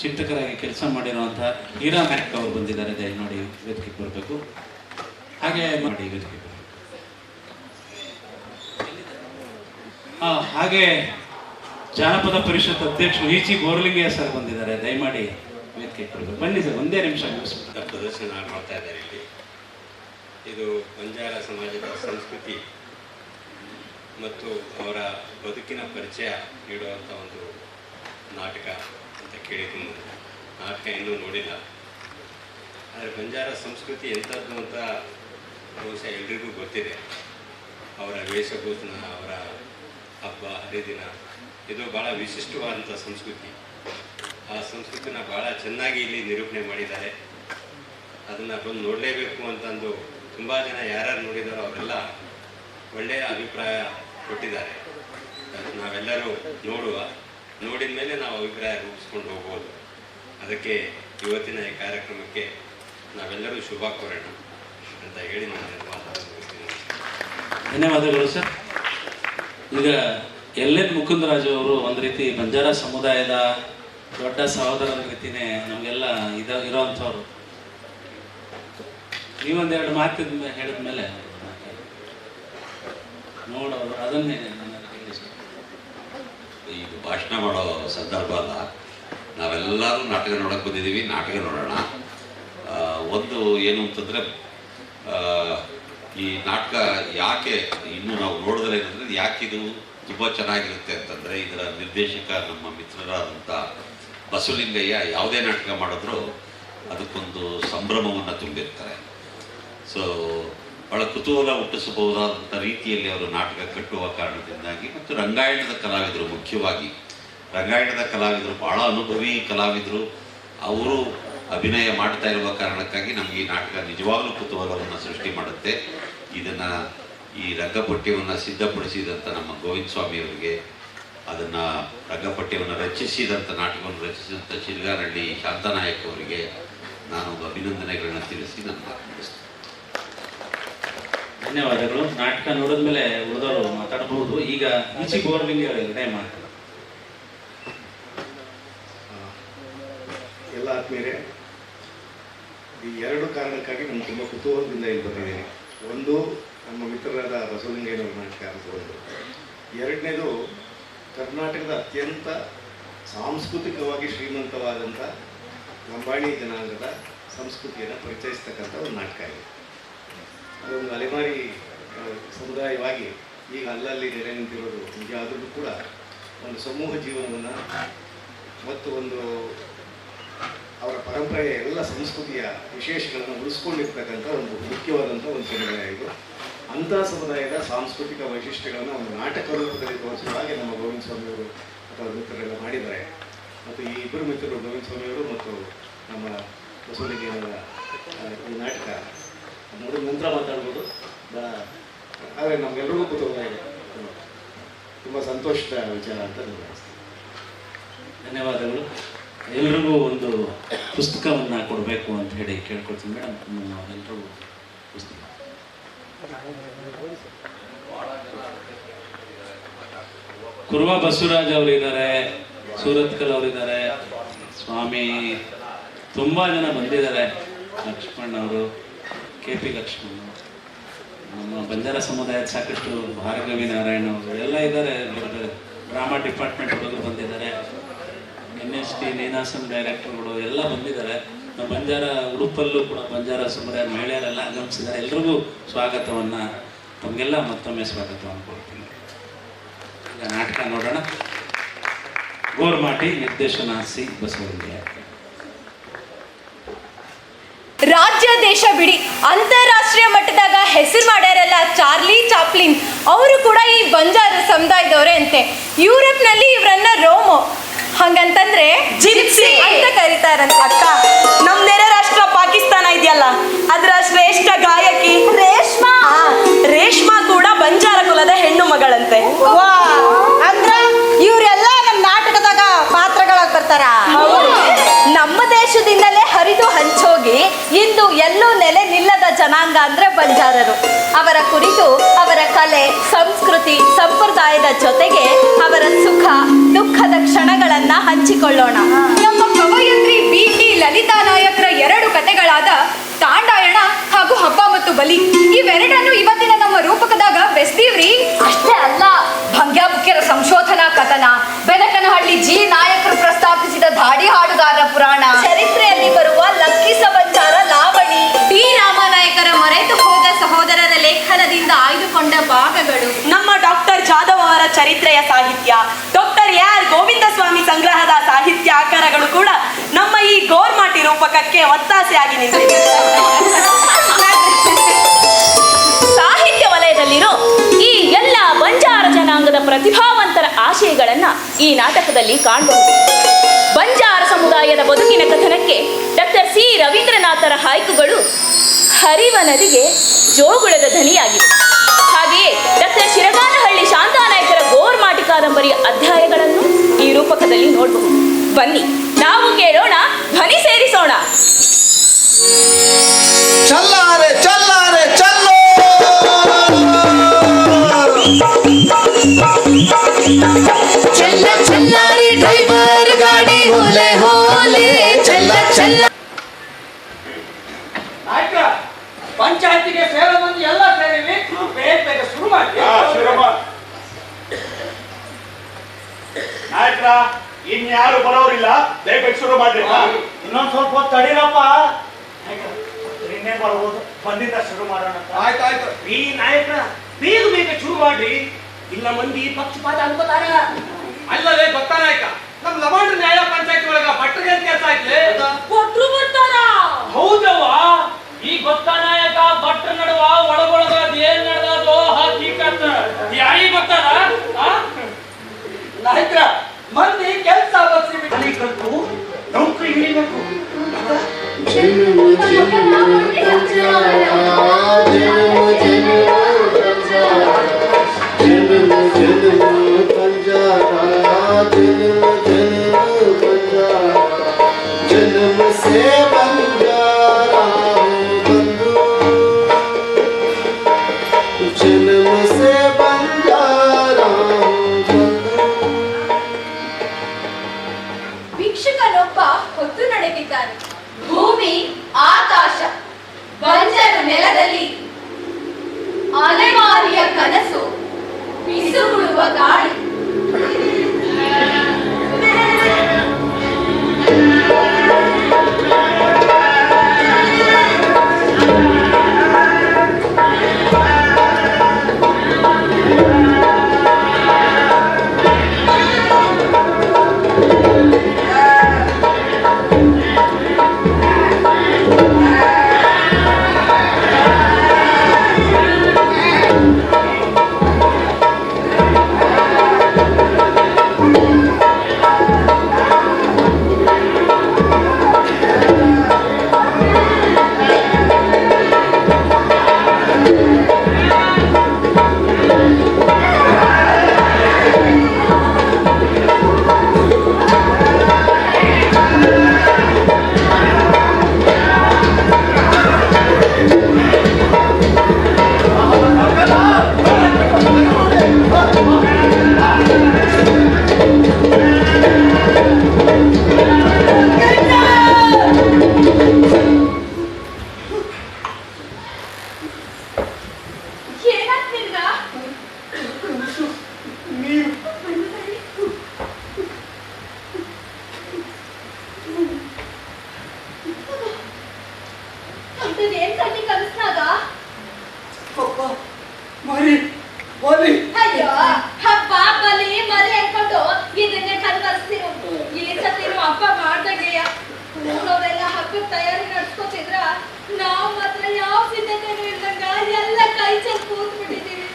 ಚಿಂತಕರಾಗಿ ಕೆಲಸ ಮಾಡಿರುವಂತಹ ಹೀರಾ ನಾಯಕ್ ಅವರು ಬಂದಿದ್ದಾರೆ. ದಯಮಾಡಿ ವೇದಿಕೆಗೆ ಬರಬೇಕು. ಹಾಗೆ ಮಾಡಿ ವೇದಿಕೆ ಹಾಗೆ ಜಾನಪದ ಪರಿಷತ್ ಅಧ್ಯಕ್ಷರು ಈಚಿ ಗೋರ್ಲಿಂಗಯ್ಯ ಸರ್ ಬಂದಿದ್ದಾರೆ. ದಯಮಾಡಿ ವೇದಿಕೆಗೆ ಬರಬೇಕು. ಬನ್ನಿ ಸರ್, ಒಂದೇ ನಿಮಿಷ ಪ್ರದರ್ಶನ ಮಾಡ್ತಾ ಇದ್ದಾರೆ ಇಲ್ಲಿ. ಇದು ಬಂಜಾರ ಸಮಾಜದ ಸಂಸ್ಕೃತಿ ಮತ್ತು ಅವರ ಬದುಕಿನ ಪರಿಚಯ ನೀಡುವಂಥ ಒಂದು ನಾಟಕ ಅಂತ ಕೇಳಿದ್ದೀನಿ. ನಾಟಕ ಇನ್ನೂ ನೋಡಿಲ್ಲ. ಆದರೆ ಬಂಜಾರ ಸಂಸ್ಕೃತಿ ಎಂಥದ್ದು ಅಂತ ಬಹುಶಃ ಎಲ್ರಿಗೂ ಗೊತ್ತಿದೆ. ಅವರ ವೇಷಭೂಷಣ, ಅವರ ಹಬ್ಬ ಹರಿದಿನ, ಇದು ಭಾಳ ವಿಶಿಷ್ಟವಾದಂಥ ಸಂಸ್ಕೃತಿ. ಆ ಸಂಸ್ಕೃತಿನ ಭಾಳ ಚೆನ್ನಾಗಿ ಇಲ್ಲಿ ನಿರೂಪಣೆ ಮಾಡಿದ್ದಾರೆ. ಅದನ್ನು ಬಂದು ನೋಡಲೇಬೇಕು ಅಂತಂದು ತುಂಬ ಜನ ಯಾರ್ಯಾರು ನೋಡಿದಾರೋ ಅವರೆಲ್ಲ ಒಳ್ಳೆಯ ಅಭಿಪ್ರಾಯ ಕೊಟ್ಟಿದ್ದಾರೆ. ನಾವೆಲ್ಲರೂ ನೋಡಿದ ಮೇಲೆ ನಾವು ಅಭಿಪ್ರಾಯ ರೂಪಿಸ್ಕೊಂಡು ಹೋಗ್ಬೋದು. ಅದಕ್ಕೆ ಇವತ್ತಿನ ಈ ಕಾರ್ಯಕ್ರಮಕ್ಕೆ ನಾವೆಲ್ಲರೂ ಶುಭ ಕೋರೋಣ ಅಂತ ಹೇಳಿ ನಾನು ಮಾತಾಡ್ತೀನಿ. ಧನ್ಯವಾದಗಳು ಸರ್. ಈಗ ಎಲ್.ಎನ್. ಮುಕುಂದರಾಜು ಅವರು ಒಂದು ರೀತಿ ಬಂಜಾರ ಸಮುದಾಯದ ದೊಡ್ಡ ಸಹೋದರನ ರೀತಿಯೇ ನಮಗೆಲ್ಲ ಇರೋವಂಥವ್ರು. ನೀವೊಂದೆರಡು ಮಾತಿನ ಹೇಳಿದ ಮೇಲೆ ನೋಡೋರು ಅದನ್ನೇ ಈಗ ಭಾಷಣ ಮಾಡೋ ಸಂದರ್ಭ ಅಲ್ಲ. ನಾವೆಲ್ಲರೂ ನಾಟಕ ನೋಡೋಕೆ ಬಂದಿದ್ದೀವಿ. ನಾಟಕ ನೋಡೋಣ. ಒಂದು ಏನು ಅಂತಂದರೆ, ಈ ನಾಟಕ ಯಾಕೆ ಇನ್ನೂ ನಾವು ನೋಡಿದ್ರೆ ಏನಂದರೆ, ಯಾಕಿದು ತುಂಬ ಚೆನ್ನಾಗಿರುತ್ತೆ ಅಂತಂದರೆ, ಇದರ ನಿರ್ದೇಶಕ ನಮ್ಮ ಮಿತ್ರರಾದಂಥ ಬಸವಲಿಂಗಯ್ಯ ಯಾವುದೇ ನಾಟಕ ಮಾಡಿದ್ರು ಅದಕ್ಕೊಂದು ಸಂಭ್ರಮವನ್ನು ತುಂಬಿರ್ತಾರೆ. ಸೊ ಭಾಳ ಕುತೂಹಲ ಹುಟ್ಟಿಸಬಹುದಾದಂಥ ರೀತಿಯಲ್ಲಿ ಅವರು ನಾಟಕ ಕಟ್ಟುವ ಕಾರಣದಿಂದಾಗಿ, ಮತ್ತು ರಂಗಾಯಣದ ಕಲಾವಿದರು, ಮುಖ್ಯವಾಗಿ ರಂಗಾಯಣದ ಕಲಾವಿದರು, ಭಾಳ ಅನುಭವಿ ಕಲಾವಿದರು, ಅವರು ಅಭಿನಯ ಮಾಡ್ತಾ ಇರುವ ಕಾರಣಕ್ಕಾಗಿ ನಮಗೆ ಈ ನಾಟಕ ನಿಜವಾಗಲೂ ಕುತೂಹಲವನ್ನು ಸೃಷ್ಟಿ ಮಾಡುತ್ತೆ. ಇದನ್ನು, ಈ ರಂಗಪಠ್ಯವನ್ನು ಸಿದ್ಧಪಡಿಸಿದಂಥ ನಮ್ಮ ಗೋವಿಂದ ಸ್ವಾಮಿಯವರಿಗೆ, ಅದನ್ನು ರಂಗಪಠ್ಯವನ್ನು ರಚಿಸಿದಂಥ, ನಾಟಕವನ್ನು ರಚಿಸಿದಂಥ ಶಿಲ್ಗಾನಹಳ್ಳಿ ಶಾಂತನಾಯಕ್ ಅವರಿಗೆ ನಾನು ಅಭಿನಂದನೆಗಳನ್ನ ತಿಳಿಸಿ ನನ್ನ ಮಾತು ಮುಗಿಸ್ತೇನೆ. ಧನ್ಯವಾದಗಳು. ನಾಟಕ ನೋಡಿದ್ಮೇಲೆ ಉಳಿದವರು ಮಾತಾಡಬಹುದು. ಈಗ ಈಚಿ ಗೋರ್ಲಿಂಗಯ್ಯ ಅವರಿಗೆ ಮಾತು. ಎಲ್ಲ ಆತ್ಮೀಯರೇ, ಈ ಎರಡು ಕಾರಣಕ್ಕಾಗಿ ನಾನು ತುಂಬ ಕುತೂಹಲದಿಂದ ಇಲ್ಲಿ ಬಂದಿದ್ದೀನಿ. ಒಂದು, ನಮ್ಮ ಮಿತ್ರರಾದ ಬಸವಲಿಂಗಯ್ಯನವರ ನಾಟಕ ಅಂತ ಒಂದು. ಎರಡನೇದು, ಕರ್ನಾಟಕದ ಅತ್ಯಂತ ಸಾಂಸ್ಕೃತಿಕವಾಗಿ ಶ್ರೀಮಂತವಾದಂಥ ಲಂಬಾಣಿ ಜನಾಂಗದ ಸಂಸ್ಕೃತಿಯನ್ನು ಪರಿಚಯಿಸ್ತಕ್ಕಂಥ ಒಂದು ನಾಟಕ ಇದೆ. ಅದೊಂದು ಅಲೆಮಾರಿ ಸಮುದಾಯವಾಗಿ ಈಗ ಅಲ್ಲಲ್ಲಿ ನೆಲೆ ನಿಂತಿರೋದು ನಿಜ. ಆದರೂ ಕೂಡ ಒಂದು ಸಮೂಹ ಜೀವನವನ್ನು ಮತ್ತು ಒಂದು ಅವರ ಪರಂಪರೆಯ ಎಲ್ಲ ಸಂಸ್ಕೃತಿಯ ವಿಶೇಷಗಳನ್ನು ಉಳಿಸ್ಕೊಂಡಿರ್ತಕ್ಕಂಥ ಒಂದು ಮುಖ್ಯವಾದಂಥ ಒಂದು ಸಮುದಾಯ ಇದು. ಅಂಥ ಸಮುದಾಯದ ಸಾಂಸ್ಕೃತಿಕ ವೈಶಿಷ್ಟ್ಯಗಳನ್ನು ಒಂದು ನಾಟಕ ರೂಪದಲ್ಲಿ ತೋರಿಸುವಾಗೆ ನಮ್ಮ ಗೋವಿಂದ ಸ್ವಾಮಿಯವರು ಅಥವಾ ಮಿತ್ರರೆಲ್ಲ ಮಾಡಿದ್ದಾರೆ. ಮತ್ತು ಈ ಇಬ್ಬರು ಮಿತ್ರರು, ಗೋವಿಂದ ಸ್ವಾಮಿಯವರು ಮತ್ತು ನಮ್ಮ ಬಸವಲಿಂಗಯ್ಯನವರ ಈ ನಾಟಕ ನೋಡಿದ ನಂತರ ಮಾತಾಡ್ಬೋದು. ಆದರೆ ನಮಗೆಲ್ಲರಿಗೂ ಕುತೂಹಲ ಇದೆ. ತುಂಬ ಸಂತೋಷದ ವಿಚಾರ ಅಂತ ನನಗೆ ಅನಿಸ್ತದೆ. ಧನ್ಯವಾದಗಳು. ಎಲ್ರಿಗೂ ಒಂದು ಪುಸ್ತಕವನ್ನು ಕೊಡಬೇಕು ಅಂತ ಹೇಳಿ ಕೇಳ್ಕೊಳ್ತೀನಿ ಮೇಡಮ್. ಎಲ್ಲರಿಗೂ ಪುಸ್ತಕ. ಕುರ್ವ ಬಸವರಾಜ್ ಅವರಿದ್ದಾರೆ, ಸೂರತ್ಕಲ್ ಅವರಿದ್ದಾರೆ, ಸ್ವಾಮಿ, ತುಂಬ ಜನ ಬಂದಿದ್ದಾರೆ. ಲಕ್ಷ್ಮಣ್ ಅವರು, KP ಲಕ್ಷ್ಮಣ್, ನಮ್ಮ ಬಂಜಾರ ಸಮುದಾಯದ ಸಾಕಷ್ಟು ಭಾರ್ಗವಿ ನಾರಾಯಣ ಅವರು ಎಲ್ಲ ಇದ್ದಾರೆ. ಡ್ರಾಮಾ ಡಿಪಾರ್ಟ್ಮೆಂಟ್ ಅವರು ಬಂದಿದ್ದಾರೆ. NST ನೀನಾಸಂ ಡೈರೆಕ್ಟರ್ಗಳು ಎಲ್ಲ ಬಂದಿದ್ದಾರೆ. ನಮ್ಮ ಬಂಜಾರ ಉಡುಪಲ್ಲೂ ಕೂಡ ಬಂಜಾರ ಸಮುದಾಯದ ಮಹಿಳೆಯರೆಲ್ಲ ಆಗಮಿಸಿದ್ದಾರೆ. ಎಲ್ರಿಗೂ ಸ್ವಾಗತವನ್ನು, ತಮಗೆಲ್ಲ ಮತ್ತೊಮ್ಮೆ ಸ್ವಾಗತವನ್ನು ಕೊಡ್ತೀನಿ. ಈಗ ನಾಟಕ ನೋಡೋಣ. ಗೋರ್ಮಾಟಿ, ನಿರ್ದೇಶನ ಸಿ ಬಸವಲಿಂಗಯ್ಯ. ರಾಜ್ಯ ದೇಶ ಬಿಡಿ ಅಂತಾರಾಷ್ಟ್ರೀಯ ಮಟ್ಟದಾಗ ಹೆಸರು ಮಾಡ್ಯಾರಲ್ಲ ಚಾರ್ಲಿ ಚಾಪ್ಲಿನ್, ಅವರು ಕೂಡ ಈ ಬಂಜಾರ ಸಮುದಾಯದವರೇ ಅಂತೆ. ಯುರೋಪ್ನಲ್ಲಿ ಇವರನ್ನ ರೋಮೋ, ಹಂಗಂತಂದ್ರೆ ಜಿಪ್ಸಿ ಅಂತ ಕರೀತಾರಂತೆ. ಅಕ್ಕ, ನಮ್ ನೆರೆ ರಾಷ್ಟ್ರ ಪಾಕಿಸ್ತಾನ ಇದೆಯಲ್ಲ, ಅದರ ಶ್ರೇಷ್ಠ ಗಾಯಕಿ ರೇಷ್ಮಾ ಕೂಡ ಬಂಜಾರ ಕುಲದ ಹೆಣ್ಣು ಮಗಳಂತೆ. ಅಂದ್ರ ಇವರೆಲ್ಲ ನಮ್ಮ ನಾಟಕದಾಗ ಪಾತ್ರಗಳಾಗಿ ಬರ್ತಾರ. ನಮ್ಮ ದೇಶದಿಂದಲೇ ಹರಿದು ಹಂಚೋಗಿ ಇಂದು ಎಲ್ಲೂ ನೆಲೆ ನಿಲ್ಲದ ಜನಾಂಗ ಅಂದ್ರೆ ಬಂಜಾರರು. ಅವರ ಕುರಿತು ಅವರ ಕಲೆ, ಸಂಸ್ಕೃತಿ, ಸಂಪ್ರದಾಯದ ಜೊತೆಗೆ ಅವರ ಸುಖ ದುಃಖದ ಕ್ಷಣಗಳನ್ನ ಹಂಚಿಕೊಳ್ಳೋಣ. ನಮ್ಮ ಕವಯ ಜಿ ನಾಯಕರು ಪ್ರಸ್ತಾಪಿಸಿದ ಧಾಡಿ ಹಾಡುಗಾರ ಪುರಾಣ, ಚರಿತ್ರೆಯಲ್ಲಿ ಬರುವ ಲಕ್ಕಿಸ ಬಂಜಾರ ಲಾವಣಿ, ಟಿ ರಾಮನಾಯಕರ ಮರೆತು ಹೋದ ಸಹೋದರರ ಲೇಖನದಿಂದ ಆಯ್ದುಕೊಂಡ ಭಾಗಗಳು, ನಮ್ಮ ಡಾಕ್ಟರ್ ಜಾಧವ್ ಅವರ ಚರಿತ್ರೆಯ ಸಾಹಿತ್ಯ, ಡಾಕ್ಟರ್ ಆರ್ ಗೋವಿಂದ ಸ್ವಾಮಿ ಸಂಗ್ರಹದ ಸಾಹಿತ್ಯ ಆಕರಗಳು ಕೂಡ ನಮ್ಮ ಈ ಗೋರ್ಮಾಟಿ ರೂಪಕಕ್ಕೆ ಒತ್ತಾಸೆಯಾಗಿ ನಿಂತಿದೆ. ಸಾಹಿತ್ಯ ವಲಯದಲ್ಲಿರೋ ಈ ಎಲ್ಲ ಬಂಜಾರ ಜನಾಂಗದ ಪ್ರತಿಭಾವಂತರ ಆಶಯಗಳನ್ನ ಈ ನಾಟಕದಲ್ಲಿ ಕಾಣಬಹುದು. ಬಂಜಾರ ಸಮುದಾಯದ ಬದುಕಿನ ಕಥನಕ್ಕೆ ಡಾಕ್ಟರ್ ಸಿ ರವೀಂದ್ರನಾಥರ ಹಾಯ್ಕುಗಳು ಹರಿವ ನದಿಗೆ ಜೋಗುಳದ ಧನಿಯಾಗಿವೆ. ಹಾಗೆಯೇ ಡಾಕ್ಟರ್ ಶಿರಗಾನಹಳ್ಳಿ ಶಾಂತಾನಾಯಕರ ಗೋರ್ಮಾಟಿ ಕಾದಂಬರಿಯ ಅಧ್ಯಾಯಗಳನ್ನು ಈ ರೂಪಕದಲ್ಲಿ ನೋಡಬಹುದು. ಬನ್ನಿ ನಾವು ಕೇಳೋಣ, ಧ್ವನಿ ಸೇರಿಸೋಣ. ಚಲ್ಲಾರೆ ಚಲ್ಲಾರೆ ಚಲ್ಲೋ, ಚಲ್ಲ ಚಲ್ಲಾರಿ ಡ್ರೈವರ್ ಗಾಡಿ ಹೋಲೆ ಹೋಲೆ, ಚಲ್ಲ ಚಲ್ಲ. ಪಂಚಾಯತಿಗೆ ಸೇರೋ ಮಂದಿ ಎಲ್ಲ ಸೇರಿವಿ, ಬೇಗ ಬೇಗ ಶುರು ಮಾಡಿ. ನಾಯಕರ ಇನ್ಯಾರು ಬರೋರಿಲ್ಲ, ದಯವಿಟ್ಟು ಶುರು ಮಾಡ್ರಿ. ಇನ್ನೊಂದ್ ಸ್ವಲ್ಪ ಹೊತ್ತು ತಡೀರಪ್ಪ. ಇನ್ನೇ ಬರ್ಬೋದು, ಬಂದಿದ್ದ ಶುರು ಮಾಡೋಣ. ಆಯ್ತಾಯ್ತು. ಈ ನಾಯಕರ ಬೇಗ ಬೇಗ ಶುರು ಮಾಡ್ರಿ, ಇಲ್ಲ ಮಂದಿ ಪಕ್ಷಪಾತ ಅನ್ಕೋತಾರ. ಅಲ್ಲವೇ ಗೊತ್ತಾ ನಾಯಕ, ನಮ್ ಲಮಾಂಡ್ರ ನ್ಯಾಯ ಪಂಚಾಯತ್ ಒಳಗ ಭಟ್ರಿಗೆ ಅಂತ ಕೆಲಸ ಆಯ್ತಲೆ. ಕೊಟ್ರು ಬರ್ತಾರ. ಹೌದವ್ವ, ಈ ಗೊತ್ತಾ ನಾಯಕ ಭಟ್ರ ನಡುವ ಒಳಗೊಳಗ ಏನ್ ನಡೆದೋ ಹೀಕತ್ತ ಯಾರಿಗೆ ಗೊತ್ತಾರ? ನಾಯಕರ ಮಂದಿ ಕೆಲಸ ಬಗ್ಸಿ ಕಲ್ತು ನೌಕರಿ ಹಿಡಿಬೇಕು. ಜನ್ಮ ಜನ್ಮ ಬಂಜಾರ, ಜನ್ಮ ಜನ್ಮ ಬಂಜಾರ, ಜನ್ಮ ಜನ್ಮ ಬಂಜಾರ, ಜನ್ಮ ಜನ್ಮ ಬಂಜಾರ, ಜನ್ಮ ಸೇ ಬಂಜಾರ ಬಂಧು, ಜನ್ಮ ಸೇ ಬಂಜಾರ ಬಂಧು. ಭಿಕ್ಷುಕನೊಬ್ಬ ಹೊತ್ತು ನಡೆದಿದ್ದಾನೆ. ಭೂಮಿ ಆಕಾಶ, ಬಂಜರು ನೆಲದಲ್ಲಿ ಅಲೆಮಾರಿಯ ಕನಸು, ಬಿಸುಗುಡುವ ಗಾಳಿ. ಅಯ್ಯೋ, ಹಬ್ಬ ಬಲಿ ಮರಿ ಅನ್ಕೊಂಡು ಇದನ್ನೇ ಕನ್ವರ್ಸ್ತಿರು. ಇಲ್ಲಿ ಸತ್ತಿರು ಹಬ್ಬ ಮಾಡ್ದಂಗೆಯ ಊರವರೆಲ್ಲ ಹಬ್ಬದ ತಯಾರಿ ನಡ್ಸ್ಕೊತಿದ್ರ, ನಾವ್ ಮಾತ್ರ ಯಾವ ಸಿದ್ಧತೆನೂ ಇಲ್ದಂಗ ಎಲ್ಲ ಕೈ ಚೆಲ್ಲಿ ಕೂತ್ ಬಿಟ್ಟಿದೀವಿ.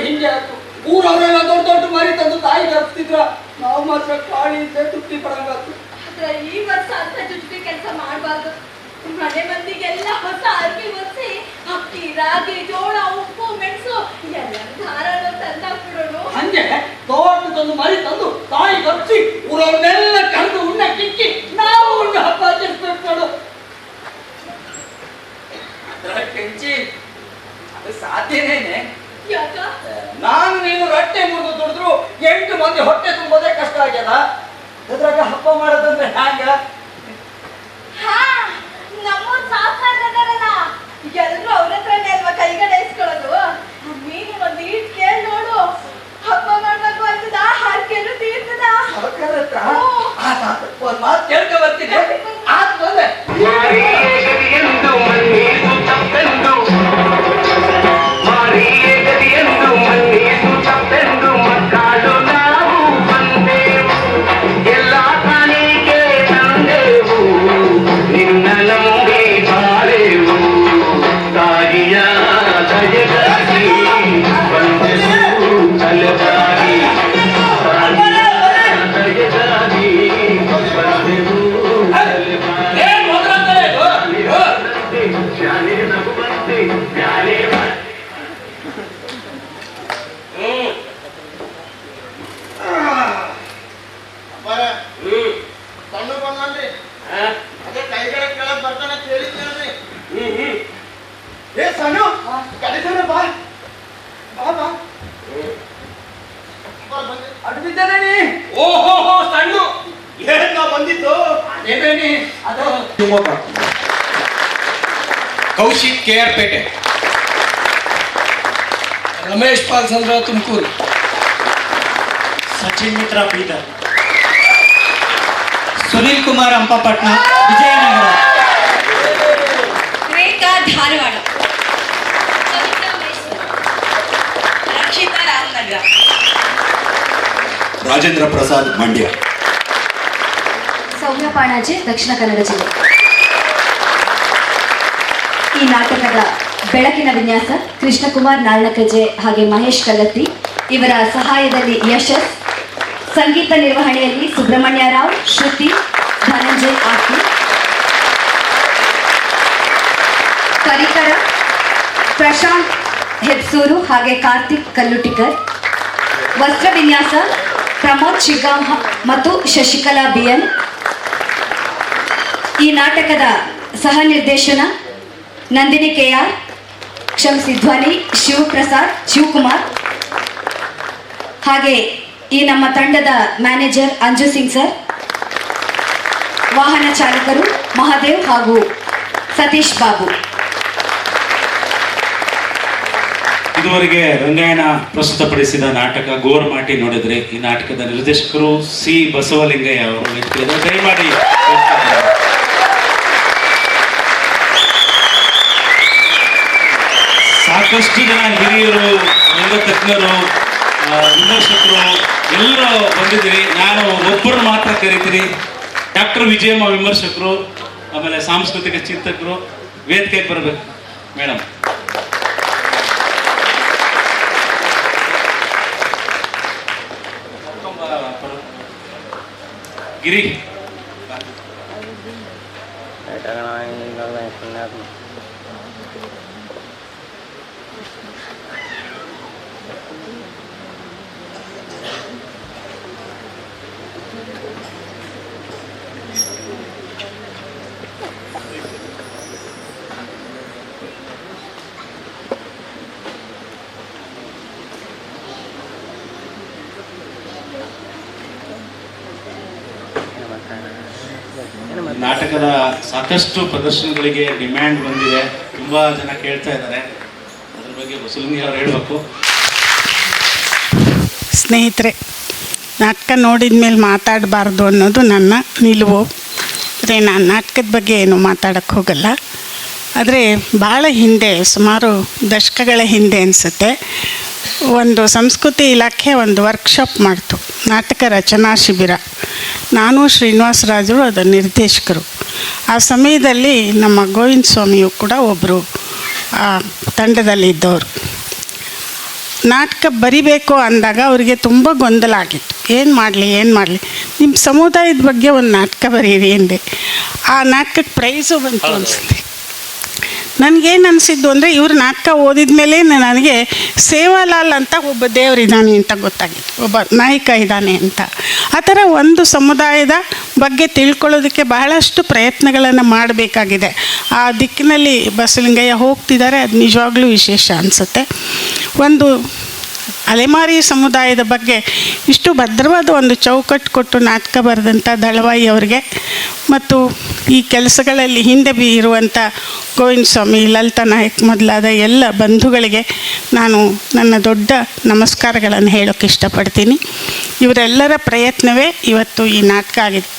ಹಿಂಗೆ ಆಯ್ತು. ಊರವರೆಲ್ಲ ದೊಡ್ಡ ದೊಡ್ಡ ಮರಿ ತಂದು ತಾಯಿ ತಪ್ಪಿಸಿದ್ರ, ನಾವು ಮಾತ್ರ ಕಾಳಿಂದ ತೃಪ್ತಿ ಪಡಂಗಾತು. ಆದ್ರೆ ಈ ವರ್ಷ ಅಂತ ಜುಜುಬಿ ಕೆಲಸ ಮಾಡ್ಬಾರ್ದು. ಮನೆ ಮಂದಿಗೆಲ್ಲ ಹೊಸ ಅರ್ಬಿ ಒರೆಸಿ ಅಕ್ಕಿ ರಾಗಿ ಜೋಳ ಉಪ್ಪು ಮೆಣಸು ಎಲ್ಲ ಧಾರಾಳ ತಂದಾಕ್ಬಿಡೋಣ. ಹಂಗೆ ತೋಟದೊಂದು ಮರಿ ತಂದು ತಾಯಿ ತಪ್ಪಿಸಿ ಊರವ್ರನ್ನೆಲ್ಲ ಕರೆದು ಉಣ್ಣ ಕಿಕ್ಕಿ ನಾವು ಒಂದು ಹಬ್ಬ ಆಚರಿಸ್ಬೇಕು ನೋಡು. ಕೆಂಚಿ ಅದು ಸಾಧ್ಯನೇನೆ. ಯಾಕ? ನಾನು ನೀನು ರಟ್ಟೆ ಮುರಿದು ದುಡಿದ್ರು 8 ಮಂದಿ ಹೊಟ್ಟೆ ತುಂಬೋದೇ ಕಷ್ಟ ಆಗ್ಯದ. ಅದ್ರಾಗ ಹಬ್ಬ ಮಾಡೋದಂದ್ರೆ ಹ್ಯಾಂಗ? ಹಾ, ನಮ್ಮೂರ್ ಸಾಕಾರದಾರಲ್ಲ, ಎಲ್ರು ಅವ್ರ ಹತ್ರನೇ ಅಲ್ವಾ ಕೈಗಡೆ ಇಸ್ಕೊಳ್ಳೋದು. ನೀನು ಒಂದ್ ಈಟ್ ಕೇಳಿ ನೋಡು, ಹಬ್ಬ ಮಾಡ್ಬೇಕು ಅಂತದ ಹಾರ್ಕೆನು ತೀರ್ತದ. ಸರ್ಕಾರ ಹತ್ರ ಬರ್ತೀನಿ ಆತ್ ಬಂದೆ ಅದೇ ಕೈಗಳ ಕೆಳಗ್ ಬರ್ತಾನೆ ಕೇಳಿದ್ರಿ ಏ ಸಣ್ಣ ಕಲಿಸೋಣ ಬಾ ಬಾ ಬಾ ಅಡ್ಬಿದ್ದೇನೆ ಓಹೋ ಸಣ್ಣ ಏನ್ ನಾ ಬಂದಿದ್ದು ಅದೇ ಬೇನಿ ಅದು ಶಿವಮೊಗ್ಗ ಕೌಶಿಕ್ KR ಪೇಟೆ, ರಮೇಶ್ ಪಾಲ್ ಚಂದ್ರ ತುಮಕೂರು, ಸಚಿನ್ ಮಿತ್ರ ಬೀದರ್, ಸುನೀಲ್ ಕುಮಾರ್ ಅಂಪಪಟ್ನ ವಿಜಯನಗರ, ರೇಖಾ ಧಾರವಾಡ, ರಕ್ಷಿತಾ ರಾಮನಗರ, ರಾಜೇಂದ್ರ ಪ್ರಸಾದ್ ಮಂಡ್ಯ, ಸೌಮ್ಯ ಪಾಣಾಜೆ ದಕ್ಷಿಣ ಕನ್ನಡ ಜಿಲ್ಲೆ. ಈ ನಾಟಕದ ಬೆಳಕಿನ ವಿನ್ಯಾಸ ಕೃಷ್ಣಕುಮಾರ್ ನಾಲ್ನಕಜೆ ಹಾಗೆ ಮಹೇಶ್ ಕಲ್ಲತ್ತಿ ಇವರ ಸಹಾಯದಲ್ಲಿ ಯಶಸ್, ಸಂಗೀತ ನಿರ್ವಹಣೆಯಲ್ಲಿ ಸುಬ್ರಹ್ಮಣ್ಯ ರಾವ್, ಶ್ರುತಿ, ಧನಂಜಯ್ ಆರ್ತಿ, ಪರಿಕರ ಪ್ರಶಾಂತ್ ಹೆಬ್ಸೂರು ಹಾಗೆ ಕಾರ್ತಿಕ್ ಕಲ್ಲುಟಿಕರ್, ವಸ್ತ್ರ ವಿನ್ಯಾಸ ಪ್ರಮೋದ್ ಶಿಗಾಂ ಮತ್ತು ಶಶಿಕಲಾ ಬಿಎನ್. ಈ ನಾಟಕದ ಸಹ ನಿರ್ದೇಶನ ನಂದಿನಿ KR, ಕ್ಷಮಿಸಿ ಧ್ವನಿ ಶಿವಪ್ರಸಾದ್ ಶಿವಕುಮಾರ್, ಹಾಗೆ ಈ ನಮ್ಮ ತಂಡದ ಮ್ಯಾನೇಜರ್ ಅಂಜು ಸಿಂಗ್ ಸರ್, ವಾಹನ ಚಾಲಕರು ಮಹಾದೇವ್ ಹಾಗೂ ಸತೀಶ್ ಬಾಬು. ಇದುವರೆಗೆ ರಂಗಾಯಣ ಪ್ರಸ್ತುತಪಡಿಸಿದ ನಾಟಕ ಗೋರ್ಮಾಟಿ ನೋಡಿದ್ರೆ. ಈ ನಾಟಕದ ನಿರ್ದೇಶಕರು ಸಿ ಬಸವಲಿಂಗಯ್ಯ ಅವರು. ದಯಮಾಡಿ ಸಾಕಷ್ಟು ಜನ ಹಿರಿಯರು, ರಂಗತಜ್ಞರು, ವಿಮರ್ಶಕರು ಎಲ್ಲರೂ ಬಂದಿದ್ದೀರಿ. ನಾನು ಒಬ್ಬರು ಮಾತ್ರ ಕರಿತೀನಿ, ಡಾಕ್ಟರ್ ವಿಜಯಮ್ಮ ವಿಮರ್ಶಕರು, ಆಮೇಲೆ ಸಾಂಸ್ಕೃತಿಕ ಚಿಂತಕರು ವೇದಿಕೆಗೆ ಬರಬೇಕು ಮೇಡಮ್. ಗಿರಿ ನಾಟಕದ ಸಾಕಷ್ಟು ಪ್ರದರ್ಶನಗಳಿಗೆ ಡಿಮ್ಯಾಂಡ್ ಬಂದಿದೆ, ತುಂಬಾ ಜನ ಕೇಳ್ತಾ ಇದ್ದಾರೆ. ಅದ್ರ ಬಗ್ಗೆ ಬಸವಲಿಂಗ ಅವರು ಹೇಳಬೇಕು. ಸ್ನೇಹಿತರೆ, ನಾಟಕ ನೋಡಿದ ಮೇಲೆ ಮಾತಾಡಬಾರ್ದು ಅನ್ನೋದು ನನ್ನ ನಿಲುವು. ಆದರೆ ನಾನು ನಾಟಕದ ಬಗ್ಗೆ ಏನು ಮಾತಾಡೋಕ್ಕೆ ಹೋಗಲ್ಲ. ಆದರೆ ಭಾಳ ಹಿಂದೆ, ಸುಮಾರು ದಶಕಗಳ ಹಿಂದೆ ಅನಿಸುತ್ತೆ, ಒಂದು ಸಂಸ್ಕೃತಿ ಇಲಾಖೆ ಒಂದು ವರ್ಕ್ಶಾಪ್ ಮಾಡ್ತು, ನಾಟಕ ರಚನಾ ಶಿಬಿರ. ನಾನು ಶ್ರೀನಿವಾಸರಾಜರು ಅದರ ನಿರ್ದೇಶಕರು. ಆ ಸಮಯದಲ್ಲಿ ನಮ್ಮ ಗೋವಿಂದ ಸ್ವಾಮಿಯು ಕೂಡ ಒಬ್ಬರು ಆ ತಂಡದಲ್ಲಿ ಇದ್ದವರು. ನಾಟಕ ಬರಿಬೇಕು ಅಂದಾಗ ಅವರಿಗೆ ತುಂಬ ಗೊಂದಲ ಆಗಿತ್ತು. ಏನು ಮಾಡಲಿ ನಿಮ್ಮ ಸಮುದಾಯದ ಬಗ್ಗೆ ಒಂದು ನಾಟಕ ಬರೀರಿ ಎಂದೆ. ಆ ನಾಟಕಕ್ಕೆ ಪ್ರೈಸು ಬಂತು ಅನಿಸುತ್ತೆ. ನನಗೇನು ಅನಿಸಿದ್ದು ಅಂದರೆ, ಇವರು ನಾಟಕ ಓದಿದ ಮೇಲೆ ನನಗೆ ಸೇವಾಲಾಲ್ ಅಂತ ಒಬ್ಬ ದೇವರಿದ್ದಾನೆ ಅಂತ ಗೊತ್ತಾಗಿತ್ತು, ಒಬ್ಬ ನಾಯಕ ಇದ್ದಾನೆ ಅಂತ. ಆ ಥರ ಒಂದು ಸಮುದಾಯದ ಬಗ್ಗೆ ತಿಳ್ಕೊಳ್ಳೋದಕ್ಕೆ ಬಹಳಷ್ಟು ಪ್ರಯತ್ನಗಳನ್ನು ಮಾಡಬೇಕಾಗಿದೆ. ಆ ದಿಕ್ಕಿನಲ್ಲಿ ಬಸವಲಿಂಗಯ್ಯ ಹೋಗ್ತಿದ್ದಾರೆ. ಅದು ನಿಜವಾಗ್ಲೂ ವಿಶೇಷ ಅನಿಸುತ್ತೆ. ಒಂದು ಅಲೆಮಾರಿ ಸಮುದಾಯದ ಬಗ್ಗೆ ಇಷ್ಟು ಭದ್ರವಾದ ಒಂದು ಚೌಕಟ್ಟು ಕೊಟ್ಟು ನಾಟಕ ಬರೆದಂಥ ದಳವಾಯಿ ಅವರಿಗೆ ಮತ್ತು ಈ ಕೆಲಸಗಳಲ್ಲಿ ಹಿಂದೆ ಇರುವಂಥ ಗೋವಿಂದ ಸ್ವಾಮಿ, ಲಲಿತಾ ನಾಯಕ್ ಮೊದಲಾದ ಎಲ್ಲ ಬಂಧುಗಳಿಗೆ ನಾನು ನನ್ನ ದೊಡ್ಡ ನಮಸ್ಕಾರಗಳನ್ನು ಹೇಳೋಕ್ಕೆ ಇಷ್ಟಪಡ್ತೀನಿ. ಇವರೆಲ್ಲರ ಪ್ರಯತ್ನವೇ ಇವತ್ತು ಈ ನಾಟಕ ಆಗಿದೆ.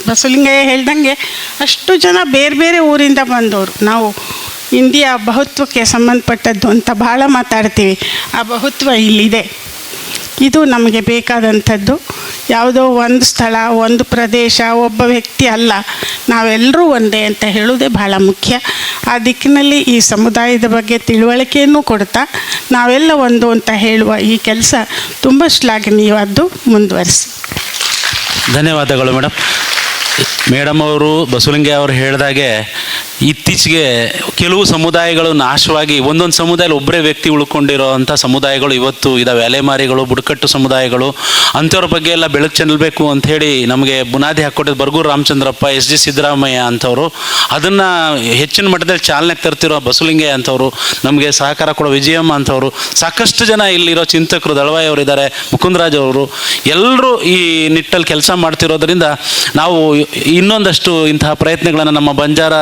ಬಸವಲಿಂಗಯ್ಯ ಹೇಳ್ದಂಗೆ ಅಷ್ಟು ಜನ ಬೇರೆ ಬೇರೆ ಊರಿಂದ ಬಂದವರು. ನಾವು ಇಂಡಿಯಾ ಬಹುತ್ವಕ್ಕೆ ಸಂಬಂಧಪಟ್ಟದ್ದು ಅಂತ ಭಾಳ ಮಾತಾಡ್ತೀವಿ. ಆ ಬಹುತ್ವ ಇಲ್ಲಿದೆ. ಇದು ನಮಗೆ ಬೇಕಾದಂಥದ್ದು. ಯಾವುದೋ ಒಂದು ಸ್ಥಳ, ಒಂದು ಪ್ರದೇಶ, ಒಬ್ಬ ವ್ಯಕ್ತಿ ಅಲ್ಲ, ನಾವೆಲ್ಲರೂ ಒಂದೇ ಅಂತ ಹೇಳೋದೇ ಭಾಳ ಮುಖ್ಯ. ಆ ದಿಕ್ಕಿನಲ್ಲಿ ಈ ಸಮುದಾಯದ ಬಗ್ಗೆ ತಿಳುವಳಿಕೆಯನ್ನು ಕೊಡ್ತಾ ನಾವೆಲ್ಲ ಒಂದು ಅಂತ ಹೇಳುವ ಈ ಕೆಲಸ ತುಂಬ ಶ್ಲಾಘನೀಯವಾದ್ದು. ಮುಂದುವರಿಸಿ. ಧನ್ಯವಾದಗಳು ಮೇಡಮ್ ಅವರು ಬಸವಲಿಂಗಯ್ಯ ಅವರು ಹೇಳಿದಾಗೆ ಇತ್ತೀಚೆಗೆ ಕೆಲವು ಸಮುದಾಯಗಳು ನಾಶವಾಗಿ ಒಂದೊಂದು ಸಮುದಾಯದಲ್ಲಿ ಒಬ್ಬರೇ ವ್ಯಕ್ತಿ ಉಳ್ಕೊಂಡಿರೋ ಅಂಥ ಸಮುದಾಯಗಳು ಇವತ್ತು ಇದಾವೆ. ಅಲೆಮಾರಿಗಳು, ಬುಡಕಟ್ಟು ಸಮುದಾಯಗಳು, ಅಂಥವ್ರ ಬಗ್ಗೆ ಎಲ್ಲ ಬೆಳಕು ಚೆಲ್ಲಬೇಕು ಅಂಥೇಳಿ ನಮಗೆ ಬುನಾದಿ ಹಾಕ್ಕೊಟ್ಟಿದ್ದು ಬರ್ಗೂರು ರಾಮಚಂದ್ರಪ್ಪ, SG ಸಿದ್ದರಾಮಯ್ಯ ಅಂಥವ್ರು. ಅದನ್ನು ಹೆಚ್ಚಿನ ಮಟ್ಟದಲ್ಲಿ ಚಾಲನೆಗೆ ತರ್ತಿರೋ ಬಸವಲಿಂಗಯ್ಯ ಅಂಥವ್ರು, ನಮಗೆ ಸಹಕಾರ ಕೊಡೋ ವಿಜಯಮ್ಮ ಅಂಥವ್ರು, ಸಾಕಷ್ಟು ಜನ ಇಲ್ಲಿರೋ ಚಿಂತಕರು, ದಳವಾಯಿ ಅವರಿದ್ದಾರೆ, ಮುಕುಂದರಾಜ್ ಅವರು, ಎಲ್ಲರೂ ಈ ನಿಟ್ಟಲ್ಲಿ ಕೆಲಸ ಮಾಡ್ತಿರೋದ್ರಿಂದ ನಾವು ಇನ್ನೊಂದಷ್ಟು ಇಂತಹ ಪ್ರಯತ್ನಗಳನ್ನು ನಮ್ಮ ಬಂಜಾರ